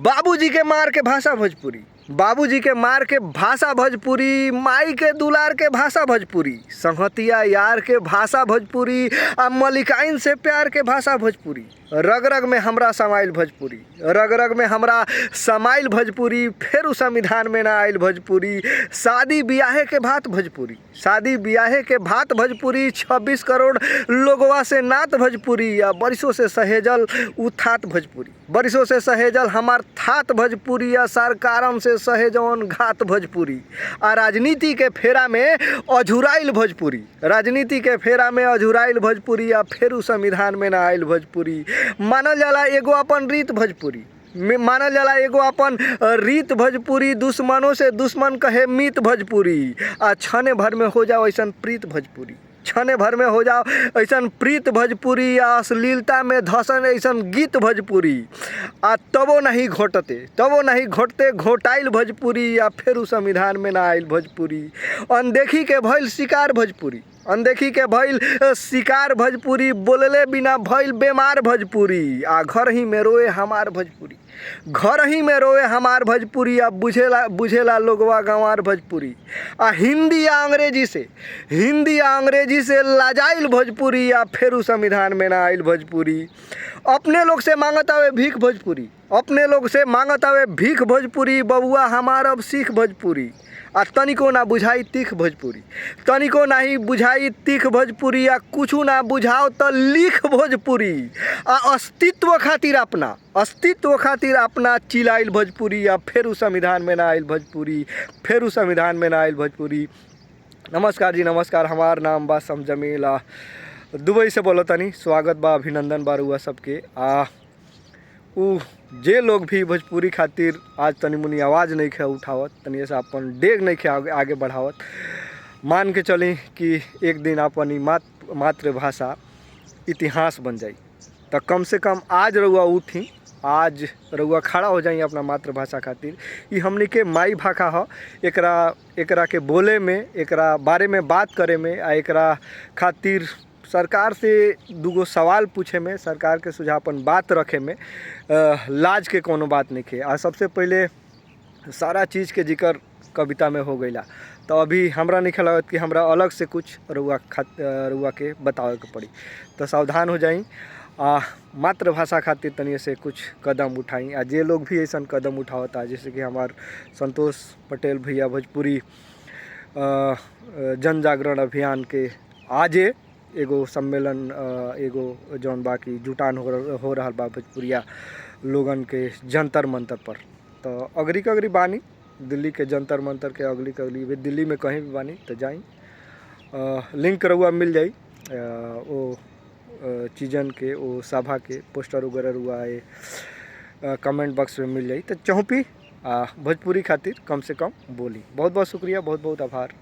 बाबूजी के मार के भाषा भोजपुरी, बाबूजी के मार के भाषा भोजपुरी, माई के दुलार के भाषा भोजपुरी, संहतिया यार के भाषा भोजपुरी, आ मलिकाइन से प्यार के भाषा भोजपुरी। रग रग में हमरा समाइल भोजपुरी, रग रग में हमरा समाइल भोजपुरी, फेरू संविधान में ना आइल भोजपुरी। शादी ब्याहे के भात भोजपुरी, शादी ब्याहे के भात भोजपुरी, 26 करोड़ लोगवा से नात भोजपुरी, या बरिसों से सहेजल उथात भोजपुरी, बरिसों से सहेजल हमार थात भोजपुरी, या सरकारम से सहेजवन घात भोजपुरी। आ राजनीति के फेरा में अझुराइल भोजपुरी, राजनीति के फेरा में अझुराइल भोजपुरी, या फेरू संविधान में ना आइल भोजपुरी। मानल जाला एगो अपन रीत भोजपुरी, मानल जाला एगो अपन रीत भोजपुरी, दुश्मनों से दुश्मन कहे मीत भोजपुरी। आ क्षणे भर में हो जाओ ऐसन प्रीत भोजपुरी, क्षणे भर में हो जाओ ऐसन प्रीत भोजपुरी, या अश्लीलता में धसन ऐसन गीत भोजपुरी। आ तबो नहीं घोटते, तबो नहीं घोटते घोटाइल भोजपुरी, या फेरू संविधान में ना आइल भोजपुरी। अनदेखी के भइल शिकार भोजपुरी, अनदेखी के भइल शिकार भोजपुरी, बोलले बिना भइल बेमार भोजपुरी। आ घर ही में रोए हमार भोजपुरी, घर ही में रोए हमार भोजपुरी, आ बुझेला लोगवा गंवार भोजपुरी। आ हिंदी या अंग्रेजी से, हिंदी या अंग्रेजी से लाजाइल भोजपुरी, या फेरू संविधान में ना आइल भोजपुरी। अपने लोग से मांगत आवे भीख भोजपुरी, अपने लोग से मांगत आवे भीख भोजपुरी, बबुआ हमार अब सीख भोजपुरी। आ तनिको ना बुझाई तीख भोजपुरी, तनिको नहीं बुझाई तीख भोजपुरी, या कुछू ना बुझाओ तो लिख भोजपुरी। आ अस्तित्व खातिर अपना, अस्तित्व खातिर अपना चिलाइल भोजपुरी, या फेरू संविधान में ना आइल भोजपुरी, फेरू संविधान में ना आइल भोजपुरी। नमस्कार जी, नमस्कार। हमार नाम बा समजमील, दुबई से बोलो तनी। स्वागत बा, अभिनंदन बा रुआ सबके। जे लोग भी भोजपुरी खातिर आज तनी मुनी आवाज़ नहीं खे उठावत, तनी ऐसा अपन डेग नहीं खे आगे बढ़ावत, मान के चली कि एक दिन अपनी मातृभाषा इतिहास बन जाई। तो कम से कम आज रउआ उठी, आज रउआ खड़ा हो जाई अपना मातृभाषा खातिर। ये हमनी के माई भाषा ह, एकरा के बोले में, एकरा बारे में बात करे में, आ एकरा खातिर सरकार से दूगो सवाल पूछे में, सरकार के सुझावन बात रखे में लाज के कोनो बात नहीं खे। आ सबसे पहले सारा चीज़ के जिक्र कविता में हो गईला, तो अभी हमरा नहीं लगत कि हमरा अलग से कुछ रुआ के बतावे के पड़ी। तो सावधान हो जाई, मातृभाषा खातिर तनिए से कुछ कदम उठाई। आ जे लोग भी ऐसा कदम उठावता, जैसे कि हमार संतोष पटेल भैया भोजपुरी जन जागरण अभियान के आजे एगो सम्मेलन, एगो जौन बाकी जुटान हो रहा बा भोजपुरिया लोगन के जंतर मंतर पर। तो अगरी के अगरी बानी, दिल्ली के जंतर मंतर के अगली के अगली दिल्ली में कहीं भी बानी तो जाई, लिंक रुआ मिल जाई वो चीज़न के, वो सभा के पोस्टर वगैरह रुआ कमेंट बॉक्स में मिल जाई। तो चौंपी भोजपुरी खातिर कम से कम बोली। बहुत बहुत शुक्रिया, बहुत बहुत आभार।